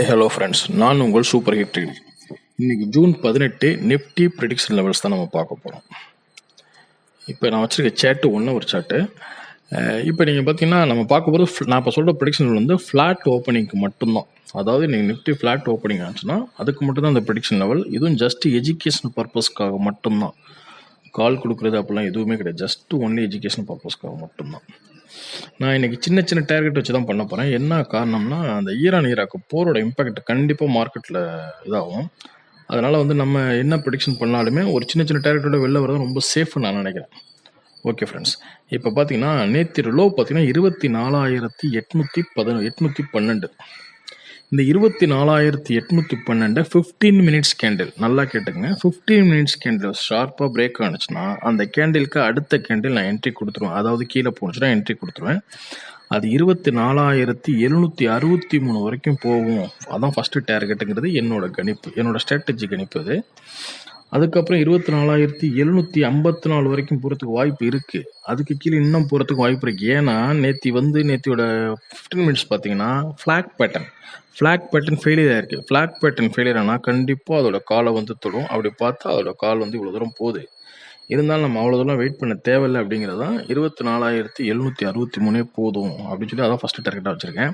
Hello friends, நான் உங்கள் super hit trader. இன்னைக்கு ஜூன் 18 நிஃப்டி ப்ரிடிக்ஷன் லெவல்ஸ் தான் நம்ம பார்க்க போகிறோம். இப்போ நான் வச்சிருக்க சேட்டு ஒரு சார்ட்டு. இப்போ நீங்கள் பார்த்தீங்கன்னா நம்ம பார்க்க போகிறது நான் இப்போ சொல்கிற ப்ரிடிக்ஷன் லெவல் வந்து ஃப்ளாட் ஓப்பனிங்க்கு மட்டும்தான். அதாவது நீங்கள் நிஃப்டி ஃப்ளாட் ஓப்பனிங் ஆச்சுன்னா அதுக்கு மட்டும்தான் அந்த ப்ரிடிக்ஷன் லெவல். இதுவும் ஜஸ்ட் எஜுகேஷன் பர்பஸ்க்காக மட்டும்தான். கால் கொடுக்குறது அப்படிலாம் எதுவுமே கிடையாது. ஜஸ்ட் ஒன்லி எஜுகேஷன் பர்பஸ்க்காக மட்டும்தான். நான் இன்னைக்கு சின்ன சின்ன டார்கெட் வச்சு தான் பண்ண போகிறேன். என்ன காரணம்னா, அந்த ஈரான் ஈராக் போரோட இம்பாக்ட் கண்டிப்பாக மார்க்கெட்டில் இதாகும். அதனால் வந்து நம்ம என்ன ப்ரிடிக்ஷன் பண்ணாலுமே ஒரு சின்ன சின்ன டார்கெட்டோட வெளில வரது ரொம்ப சேஃப்னு நான் நினைக்கிறேன். ஓகே ஃப்ரெண்ட்ஸ், இப்போ பார்த்தீங்கன்னா நேற்று லோ பார்த்தீங்கன்னா 24,812. இந்த 24,812 15 மினிட்ஸ் கேண்டில் நல்லா கேட்டுங்க. 15 மினிட்ஸ் கேண்டில் ஷார்ப்பாக பிரேக் ஆனிச்சுன்னா அந்த கேண்டிலுக்கு அடுத்த கேண்டில் நான் என்ட்ரி கொடுத்துருவேன். அதாவது கீழே போனுச்சுன்னா என்ட்ரி கொடுத்துருவேன். அது 24,763 வரைக்கும் போகும். அதான் ஃபஸ்ட்டு டார்கெட்டுங்கிறது என்னோட கணிப்பு, என்னோட ஸ்ட்ராட்டஜி கணிப்பு அது. அதுக்கப்புறம் 24,754 வரைக்கும் போகிறதுக்கு வாய்ப்பு இருக்குது. அதுக்கு கீழே இன்னும் போகிறதுக்கு வாய்ப்பு இருக்குது. ஏன்னா நேத்தியோட 15 மினிட்ஸ் பார்த்தீங்கன்னா ஃப்ளாக் பேட்டர்ன் ஃபெயிலியர் ஆயிருக்கு. ஃப்ளாக் பேட்டர்ன் ஃபெயிலியர் ஆனால் கண்டிப்பாக அதோட காலை வந்து தொடும். அப்படி பார்த்தா அதோட கால் வந்து இவ்வளோ தூரம் போகுது. இருந்தாலும் நம்ம அவ்வளோ தூரம் வெயிட் பண்ண தேவையில்லை அப்படிங்கிறது தான் 24,763 போதும் அப்படின்னு சொல்லி அதான் ஃபஸ்ட்டு டார்கெட்டாக வச்சுருக்கேன்.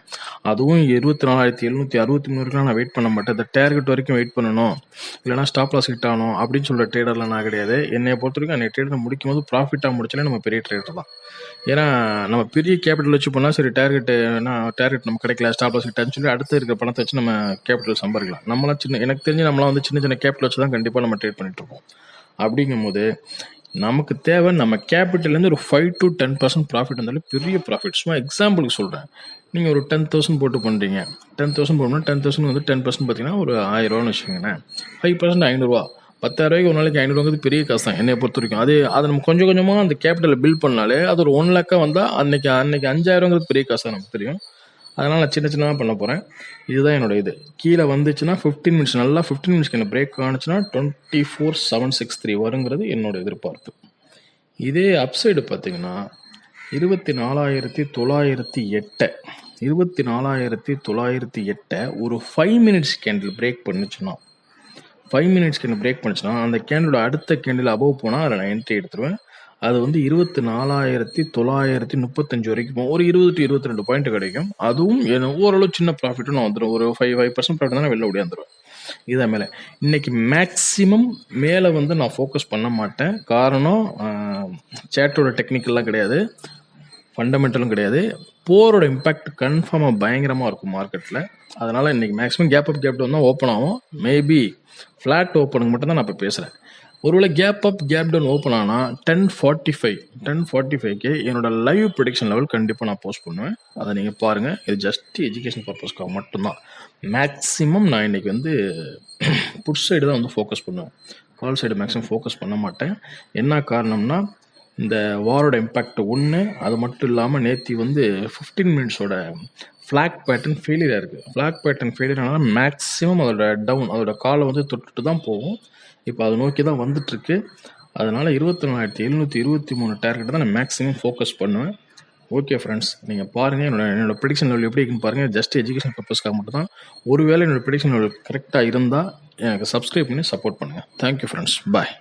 அதுவும் 24,763 வரைக்கும் நான் வெயிட் பண்ண மாட்டேன். இந்த டார்கெட் வரைக்கும் வெயிட் பண்ணணும், இல்லைனா ஸ்டாப் லாஸ் ஹிட் ஆகணும் அப்படின்னு சொல்கிற ட்ரேடர்லாம் நான் கிடையாது. என்னை பொறுத்த வரைக்கும் அந்த ட்ரேடர் முடிக்கும் போது ப்ராஃபிட்டாக முடிச்சாலே நம்ம பெரிய ட்ரேடர் தான். ஏன்னா நம்ம பெரிய கேபிட்டல் வச்சு பண்ணால் சரி, டார்கெட் நமக்கு கிடைக்கல, ஸ்டாப் லாஸ் ஹிட் ஆச்சுன்னு சொல்லி அடுத்து இருக்கிற பணத்தை வச்சு நம்ம கேபிட்டல் சம்பாதிக்கலாம். எனக்கு தெரிஞ்சு நம்மளாம் வந்து சின்ன சின்ன கேபிட்டல் வச்சு தான் கண்டிப்பாக நம்ம ட்ரேட் பண்ணிட்டு இருக்கோம். அப்படிங்கும் போது நமக்கு தேவை நம்ம கேபிட்டல்லேருந்து ஒரு 5 to 10% ப்ராஃபிட் இருந்தாலும் பெரிய ப்ராஃபிட். சும்மா எக்ஸாம்பிளுக்கு சொல்கிறேன், நீங்கள் ஒரு 10,000 போட்டு பண்ணுறீங்க. 10,000 போட்டோம்னா 10,000 வந்து 10% பார்த்தீங்கன்னா ஒரு 1000 வச்சுக்கோங்களேன். 5% 500. 10,000 ஒரு நாளைக்கு 500 பெரிய காசு தான் என்னை பொறுத்த வரைக்கும். அதை நம்ம கொஞ்சம் கொஞ்சமாக அந்த கேபிட்டலை பில்ட் பண்ணாலே அது ஒரு 1 lakh வந்தால் அன்னைக்கு 5,000 பெரிய காசு தான் நமக்கு தெரியும். அதனால் நான் சின்ன சின்னதாக பண்ண போகிறேன். இதுதான் என்னோட இது. கீழே வந்துச்சுன்னா 15 மினிட்ஸ் நல்லா 15 மினிட்ஸ்க்கு என்ன பிரேக் ஆனிச்சுன்னா 24,763 வருங்கிறது என்னோட எதிர்பார்ப்பு. இதே அப்சைடு பார்த்தீங்கன்னா 24,908 ஒரு 5 மினிட்ஸ் கேண்டில் பிரேக் பண்ணுச்சுன்னா அந்த கேண்டிலோட அடுத்த கேண்டில் அபவ் போனால் அதில் நான் என்ட்ரி எடுத்துருவேன். அது வந்து 24,935 வரைக்கும் ஒரு 20 to 22 பாயிண்ட் கிடைக்கும். அதுவும் ஓரளவு சின்ன ப்ராஃபிட்டும் நான் வந்துடும். ஒரு 5% ப்ராஃபிட் தான் வெளில ஓடியாந்துருவேன். இதான் மேலே இன்னைக்கு மேக்ஸிமம் மேலே வந்து நான் ஃபோக்கஸ் பண்ண மாட்டேன். காரணம் சேட்டோட டெக்னிக்கல்லாம் கிடையாது, ஃபண்டமெண்டலும் கிடையாது. போரோட இம்பாக்ட் கன்ஃபார்மாக பயங்கரமாக இருக்கும் மார்க்கெட்டில். அதனால் இன்றைக்கி மேக்ஸிமம் கேப் டவுன் தான் ஓப்பன் ஆகும். மேபி ஃப்ளாட் ஓப்பனுக்கு மட்டும் தான் நான் இப்போ பேசுகிறேன். ஒருவேளை கேப் டவுன் ஓப்பன் ஆனால் 10:45 என்னோட லைவ் ப்ரிடிக்ஷன் லெவல் கண்டிப்பாக நான் போஸ்ட் பண்ணுவேன். அதை நீங்கள் பாருங்கள். இது ஜஸ்ட் எஜுகேஷன் பர்பஸ்க்காக மட்டும்தான். மேக்ஸிமம் நான் இன்றைக்கி வந்து புட் சைடு தான் வந்து ஃபோக்கஸ் பண்ணுவேன். கால் சைடு மேக்ஸிமம் ஃபோக்கஸ் பண்ண மாட்டேன். என்ன காரணம்னா, இந்த வாரோட இம்பேக்ட் ஒன்று, அது மட்டும் இல்லாமல் நேற்று வந்து 15 மினிட்ஸோட ஃப்ளாக் பேட்டர்ன் ஃபெயிலியர் இருக்குது. ஃப்ளாக் பேட்டர்ன் ஃபெயிலியர் ஆனால் மேக்ஸிமம் அதோட காலை வந்து தொட்டுட்டு தான் போகும். இப்போ அதை நோக்கி தான் வந்துட்டுருக்கு. அதனால் 24,723 டார்கெட் தான் நான் மேக்ஸிமம் ஃபோக்கஸ் பண்ணுவேன். ஓகே ஃப்ரெண்ட்ஸ், நீங்கள் பாருங்கள் என்னோட ப்ரிடிக்ஷன் லெவல் எப்படி இருக்குன்னு பாருங்கள். ஜஸ்ட் எஜுகேஷன் பர்பஸ்க்காக மட்டும் தான். ஒருவேளை என்னோட ப்ரிடிக்ஷன் லெவல் கரெக்டாக இருந்தால் எனக்கு சப்ஸ்கிரைப் பண்ணி சப்போர்ட் பண்ணுங்கள். தேங்க்யூ ஃப்ரெண்ட்ஸ், பாய்.